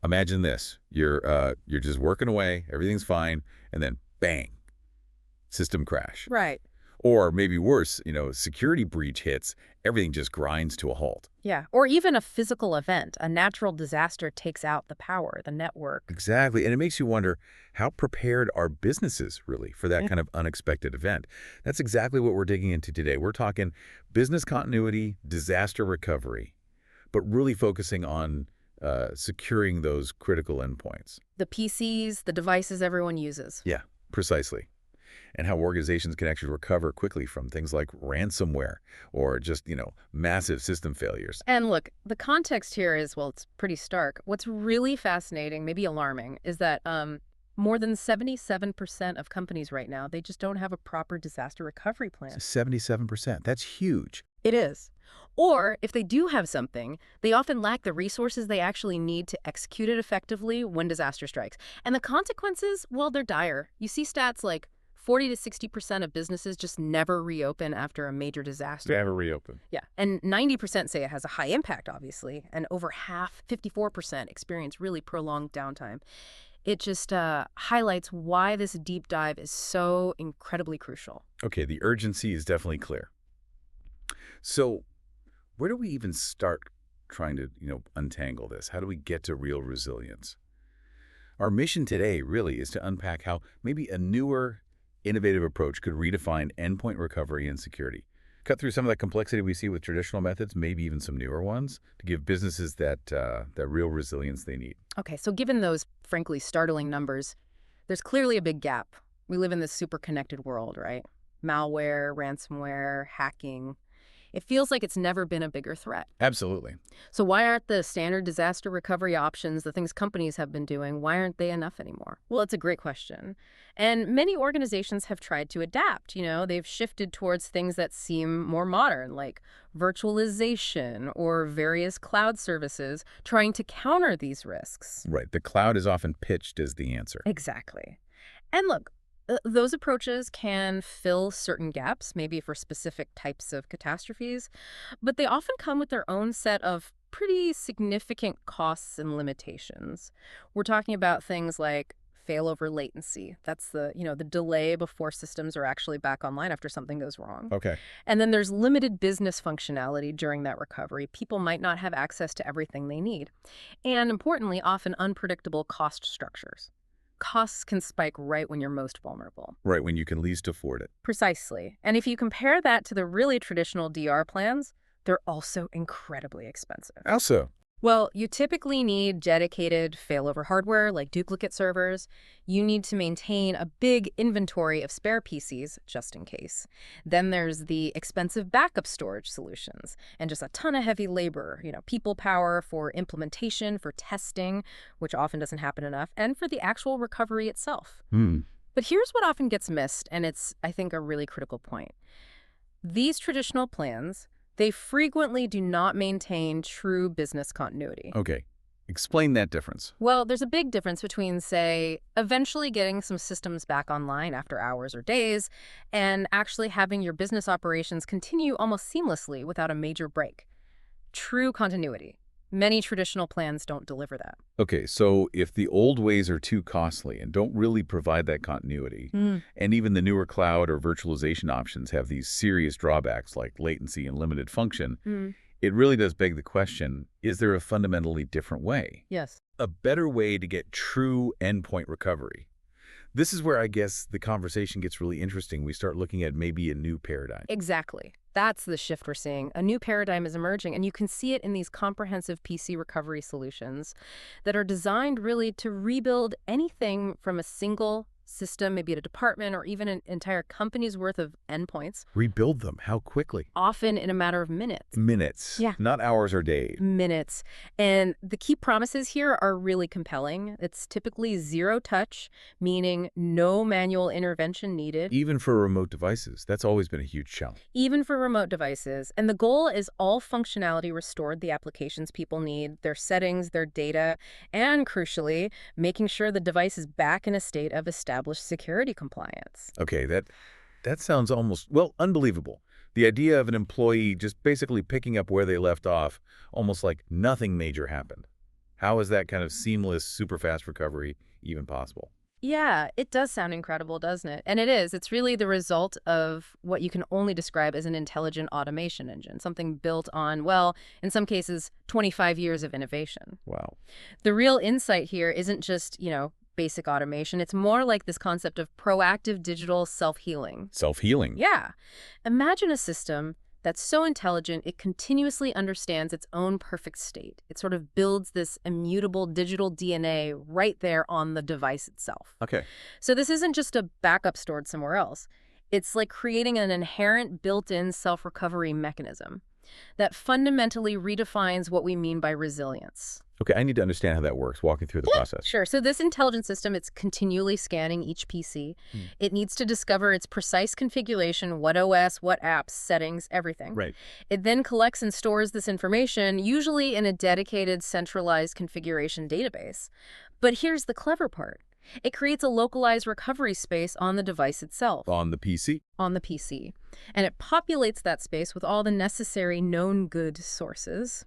Imagine this. You're just working away, everything's fine, and then bang, system crash. Right. Or maybe worse, security breach hits, everything just grinds to a halt. Yeah. Or even a physical event. A natural disaster takes out the power, the network. Exactly. And it makes you wonder, how prepared are businesses really for that kind of unexpected event? That's exactly what we're digging into today. We're talking business continuity, disaster recovery, but really focusing on securing those critical endpoints. The PCs, the devices everyone uses. Yeah, precisely. And how organizations can actually recover quickly from things like ransomware or just, massive system failures. And look, the context here is, well, it's pretty stark. What's really fascinating, maybe alarming, is that more than 77% of companies right now, they just don't have a proper disaster recovery plan. 77%. That's huge. It is. Or if they do have something, they often lack the resources they actually need to execute it effectively when disaster strikes. And the consequences, well, they're dire. You see stats like 40 to 60% of businesses just never reopen after a major disaster. Never reopen. Yeah. And 90% say it has a high impact, obviously. And over half, 54%, experience really prolonged downtime. It just highlights why this deep dive is so incredibly crucial. Okay, the urgency is definitely clear. So where do we even start trying to, untangle this? How do we get to real resilience? Our mission today really is to unpack how maybe a newer, innovative approach could redefine endpoint recovery and security. Cut through some of that complexity we see with traditional methods, maybe even some newer ones, to give businesses that real resilience they need. Okay, so given those, frankly, startling numbers, there's clearly a big gap. We live in this super connected world, right? Malware, ransomware, hacking. It feels like it's never been a bigger threat. Absolutely. So why aren't the standard disaster recovery options, the things companies have been doing, why aren't they enough anymore? Well, it's a great question. And many organizations have tried to adapt. They've shifted towards things that seem more modern, like virtualization or various cloud services, trying to counter these risks. Right. The cloud is often pitched as the answer. Exactly. And look, those approaches can fill certain gaps, maybe for specific types of catastrophes, but they often come with their own set of pretty significant costs and limitations. We're talking about things like failover latency. That's the delay before systems are actually back online after something goes wrong. Okay. And then there's limited business functionality during that recovery. People might not have access to everything they need. And importantly, often unpredictable cost structures. Costs can spike right when you're most vulnerable. Right, when you can least afford it. Precisely. And if you compare that to the really traditional DR plans, they're also incredibly expensive. Also, Well, you typically need dedicated failover hardware like duplicate servers. You need to maintain a big inventory of spare PCs just in case. Then there's the expensive backup storage solutions and just a ton of heavy labor, people power for implementation, for testing, which often doesn't happen enough, and for the actual recovery itself. But here's what often gets missed, and it's, I think, a really critical point. These traditional plans, they frequently do not maintain true business continuity. Okay. Explain that difference. Well, there's a big difference between, say, eventually getting some systems back online after hours or days and actually having your business operations continue almost seamlessly without a major break. True continuity. Many traditional plans don't deliver that. Okay, so if the old ways are too costly and don't really provide that continuity, and even the newer cloud or virtualization options have these serious drawbacks like latency and limited function, it really does beg the question, is there a fundamentally different way? Yes. A better way to get true endpoint recovery? This is where I guess the conversation gets really interesting. We start looking at maybe a new paradigm. Exactly. That's the shift we're seeing. A new paradigm is emerging, and you can see it in these comprehensive PC recovery solutions that are designed really to rebuild anything from a single system, maybe at a department or even an entire company's worth of endpoints, Rebuild them. How quickly? often in a matter of minutes. Minutes. Yeah. Not hours or days. Minutes. And the key promises here are really compelling. It's typically zero touch, meaning no manual intervention needed. Even for remote devices. That's always been a huge challenge. Even for remote devices. And the goal is all functionality restored, the applications people need, their settings, their data, and crucially, making sure the device is back in a state of established security compliance. Okay, that sounds almost, well, unbelievable. The idea of an employee just basically picking up where they left off, almost like nothing major happened. How is that kind of seamless, super fast recovery even possible? Yeah, it does sound incredible, doesn't it? And it is. It's really the result of what you can only describe as an intelligent automation engine, something built on, well, in some cases, 25 years of innovation. Wow. The real insight here isn't just, basic automation. It's more like this concept of proactive digital self-healing. Self-healing. Yeah. Imagine a system that's so intelligent it continuously understands its own perfect state. It sort of builds this immutable digital DNA right there on the device itself. Okay. So this isn't just a backup stored somewhere else. It's like creating an inherent built-in self-recovery mechanism that fundamentally redefines what we mean by resilience. Okay, I need to understand how that works, walking through the process. Sure. So this intelligent system, it's continually scanning each PC. It needs to discover its precise configuration, what OS, what apps, settings, everything. Right. It then collects and stores this information, usually in a dedicated centralized configuration database. But here's the clever part. It creates a localized recovery space on the device itself. On the PC? On the PC. And it populates that space with all the necessary known good sources.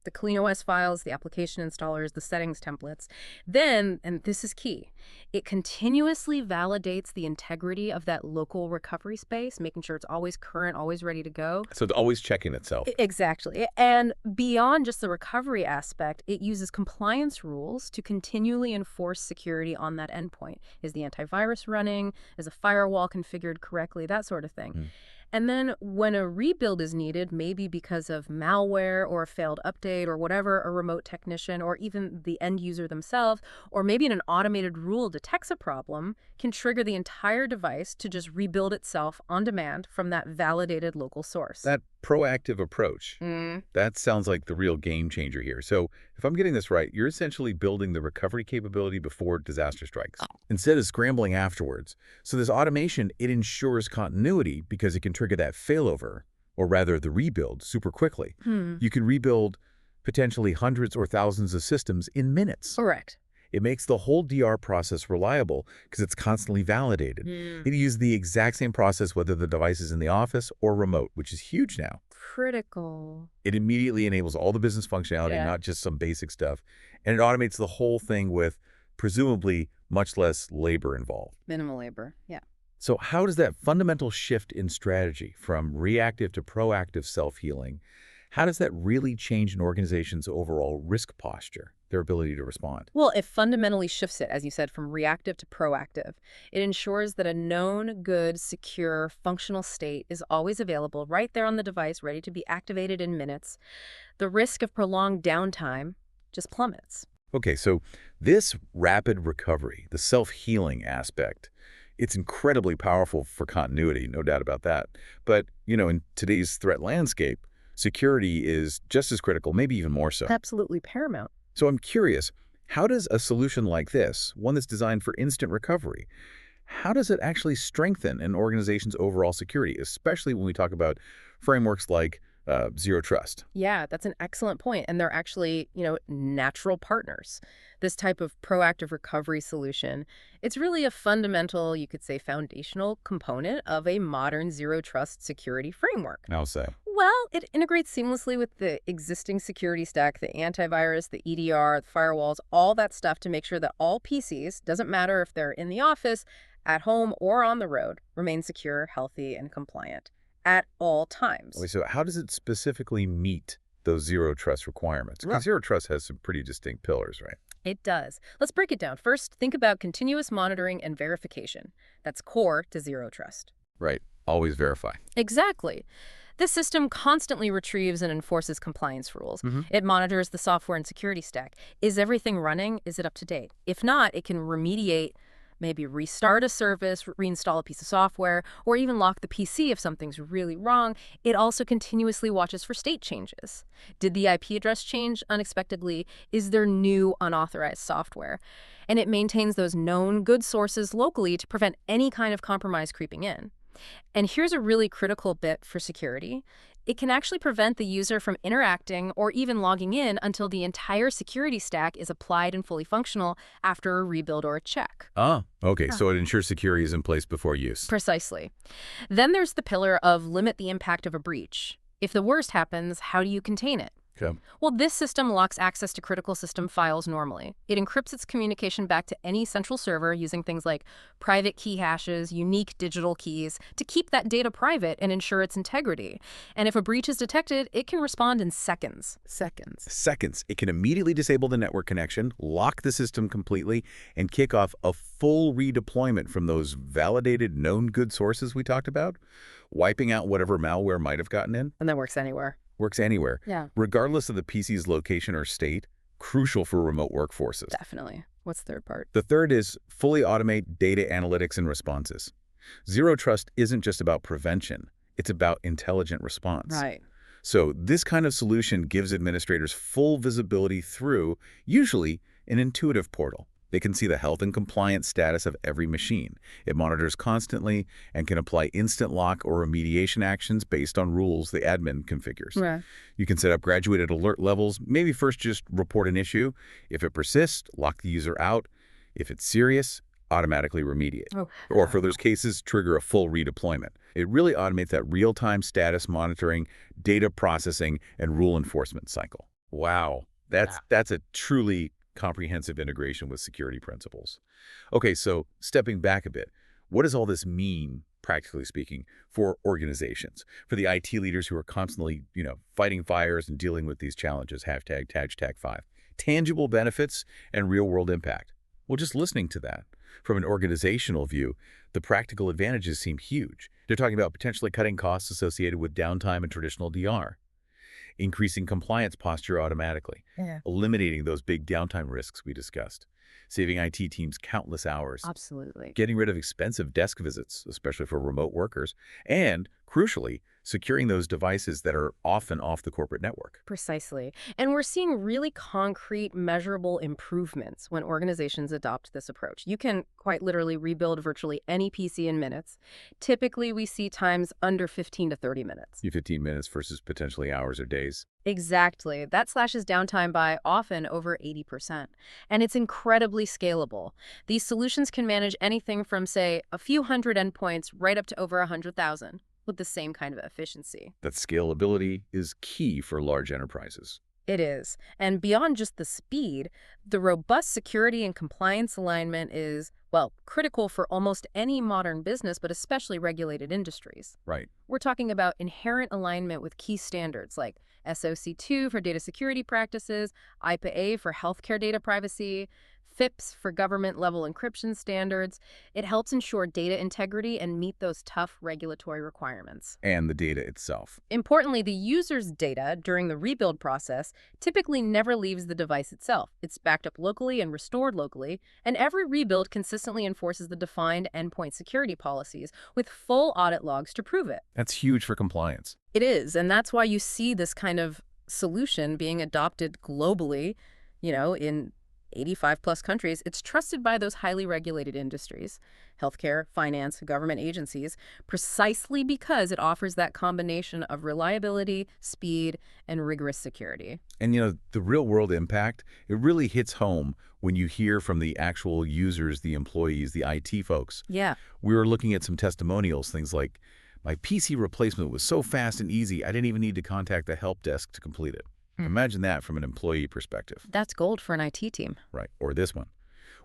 The clean OS files, the application installers, the settings templates. Then, and this is key, it continuously validates the integrity of that local recovery space, making sure it's always current, always ready to go. So it's always checking itself. Exactly. And beyond just the recovery aspect, it uses compliance rules to continually enforce security on that endpoint. Is the antivirus running? Is a firewall configured correctly? That sort of thing. And then when a rebuild is needed, maybe because of malware or a failed update or whatever, a remote technician or even the end user themselves, or maybe an automated rule detects a problem, can trigger the entire device to just rebuild itself on demand from that validated local source. That proactive approach, that sounds like the real game changer here. So if I'm getting this right, you're essentially building the recovery capability before disaster strikes, instead of scrambling afterwards. So this automation, it ensures continuity because it can trigger that failover, or rather the rebuild, super quickly. You can rebuild potentially hundreds or thousands of systems in minutes. Correct. It makes the whole DR process reliable because it's constantly validated. It uses the exact same process whether the device is in the office or remote, which is huge now. Critical. It immediately enables all the business functionality, not just some basic stuff. And it automates the whole thing with presumably much less labor involved. Minimal labor, yeah. So how does that fundamental shift in strategy from reactive to proactive self-healing, how does that really change an organization's overall risk posture, their ability to respond? Well, it fundamentally shifts it, as you said, from reactive to proactive. It ensures that a known, good, secure, functional state is always available right there on the device, ready to be activated in minutes. The risk of prolonged downtime just plummets. Okay, so this rapid recovery, the self-healing aspect, it's incredibly powerful for continuity, no doubt about that. But, in today's threat landscape, security is just as critical, maybe even more so. Absolutely paramount. So I'm curious, how does a solution like this, one that's designed for instant recovery, how does it actually strengthen an organization's overall security, especially when we talk about frameworks like Zero Trust? Yeah, that's an excellent point. And they're actually, natural partners. This type of proactive recovery solution, it's really a fundamental, you could say, foundational component of a modern Zero Trust security framework. I'll say. Well, it integrates seamlessly with the existing security stack, the antivirus, the EDR, the firewalls, all that stuff to make sure that all PCs, doesn't matter if they're in the office, at home, or on the road, remain secure, healthy, and compliant at all times. Okay, so how does it specifically meet those Zero Trust requirements? Because Zero Trust has some pretty distinct pillars, right? It does. Let's break it down. First, think about continuous monitoring and verification. That's core to Zero Trust. Right. Always verify. Exactly. This system constantly retrieves and enforces compliance rules. It monitors the software and security stack. Is everything running? Is it up to date? If not, it can remediate, maybe restart a service, reinstall a piece of software, or even lock the PC if something's really wrong. It also continuously watches for state changes. Did the IP address change unexpectedly? Is there new unauthorized software? And it maintains those known good sources locally to prevent any kind of compromise creeping in. And here's a really critical bit for security. It can actually prevent the user from interacting or even logging in until the entire security stack is applied and fully functional after a rebuild or a check. Okay, so it ensures security is in place before use. Precisely. Then there's the pillar of limit the impact of a breach. If the worst happens, how do you contain it? Okay. Well, this system locks access to critical system files normally. It encrypts its communication back to any central server using things like private key hashes, unique digital keys, to keep that data private and ensure its integrity. And if a breach is detected, it can respond in seconds. Seconds. Seconds. It can immediately disable the network connection, lock the system completely, and kick off a full redeployment from those validated known good sources we talked about, wiping out whatever malware might have gotten in. And that works anywhere. Works anywhere, Yeah, regardless of the PC's location or state, crucial for remote workforces. definitely. What's the third part? The third is fully automate data analytics and responses. Zero Trust isn't just about prevention, it's about intelligent response. Right. So this kind of solution gives administrators full visibility through, usually, an intuitive portal. They can see the health and compliance status of every machine. It monitors constantly and can apply instant lock or remediation actions based on rules the admin configures. Right. You can set up graduated alert levels, maybe first just report an issue. If it persists, lock the user out. If it's serious, automatically remediate. Oh, Or for those cases, trigger a full redeployment. It really automates that real-time status monitoring, data processing, and rule enforcement cycle. Wow, that's a truly comprehensive integration with security principles. Okay, so stepping back a bit, what does all this mean, practically speaking, for organizations, for the IT leaders who are constantly, fighting fires and dealing with these challenges, hashtag 5. Tangible benefits and real-world impact. Well, just listening to that, from an organizational view, the practical advantages seem huge. They're talking about potentially cutting costs associated with downtime and traditional DR, increasing compliance posture automatically, yeah. eliminating those big downtime risks we discussed, saving IT teams countless hours, Absolutely. getting rid of expensive desk visits, especially for remote workers, and, crucially, securing those devices that are often off the corporate network. Precisely. And we're seeing really concrete, measurable improvements when organizations adopt this approach. You can quite literally rebuild virtually any PC in minutes. Typically, we see times under 15 to 30 minutes. 15 minutes versus potentially hours or days. Exactly. That slashes downtime by often over 80%. And it's incredibly scalable. These solutions can manage anything from, say, a few hundred endpoints right up to over 100,000 with the same kind of efficiency. That scalability is key for large enterprises. It is. And beyond just the speed, the robust security and compliance alignment is, well, critical for almost any modern business, but especially regulated industries. Right. We're talking about inherent alignment with key standards like SOC 2 for data security practices, IPA for healthcare data privacy, FIPS for government-level encryption standards. It helps ensure data integrity and meet those tough regulatory requirements. And the data itself. Importantly, the user's data during the rebuild process typically never leaves the device itself. It's backed up locally and restored locally, and every rebuild consistently enforces the defined endpoint security policies with full audit logs to prove it. That's huge for compliance. It is, and that's why you see this kind of solution being adopted globally, in 85 plus countries. It's trusted by those highly regulated industries, healthcare, finance, government agencies, precisely because it offers that combination of reliability, speed, and rigorous security. And the real world impact, it really hits home when you hear from the actual users, the employees, the IT folks. Yeah. We were looking at some testimonials, things like, my PC replacement was so fast and easy, I didn't even need to contact the help desk to complete it. Imagine that from an employee perspective. That's gold for an IT team. Right. Or this one.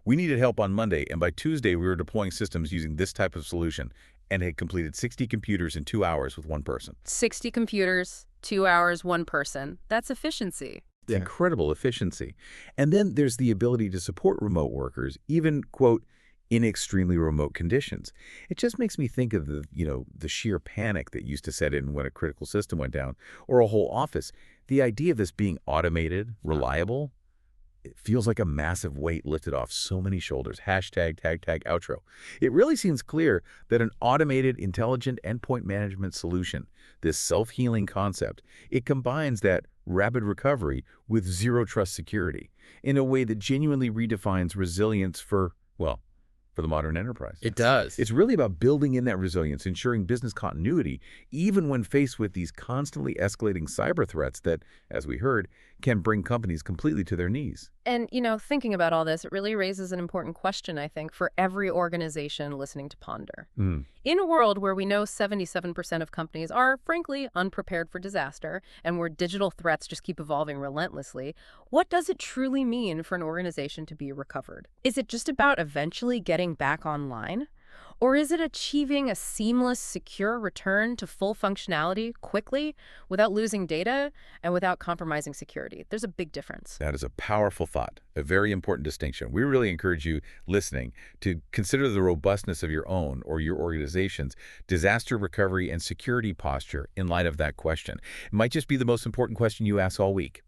We needed help on Monday, and by Tuesday we were deploying systems using this type of solution and had completed 60 computers in 2 hours with one person. 60 computers, 2 hours, one person. That's efficiency. Yeah. Incredible efficiency. And then there's the ability to support remote workers, even, quote, in extremely remote conditions. It just makes me think of the sheer panic that used to set in when a critical system went down, or a whole office. The idea of this being automated, reliable, it feels like a massive weight lifted off so many shoulders. Hashtag, tag, outro. It really seems clear that an automated, intelligent endpoint management solution, this self-healing concept, it combines that rapid recovery with zero trust security in a way that genuinely redefines resilience for, well, for the modern enterprise. It does. It's really about building in that resilience, ensuring business continuity, even when faced with these constantly escalating cyber threats that, as we heard, can bring companies completely to their knees. And, thinking about all this, it really raises an important question, I think, for every organization listening to ponder. Mm. In a world where we know 77% of companies are, frankly, unprepared for disaster, and where digital threats just keep evolving relentlessly, what does it truly mean for an organization to be recovered? Is it just about eventually getting back online? Or is it achieving a seamless, secure return to full functionality quickly without losing data and without compromising security? There's a big difference. That is a powerful thought, a very important distinction. We really encourage you listening to consider the robustness of your own or your organization's disaster recovery and security posture in light of that question. It might just be the most important question you ask all week.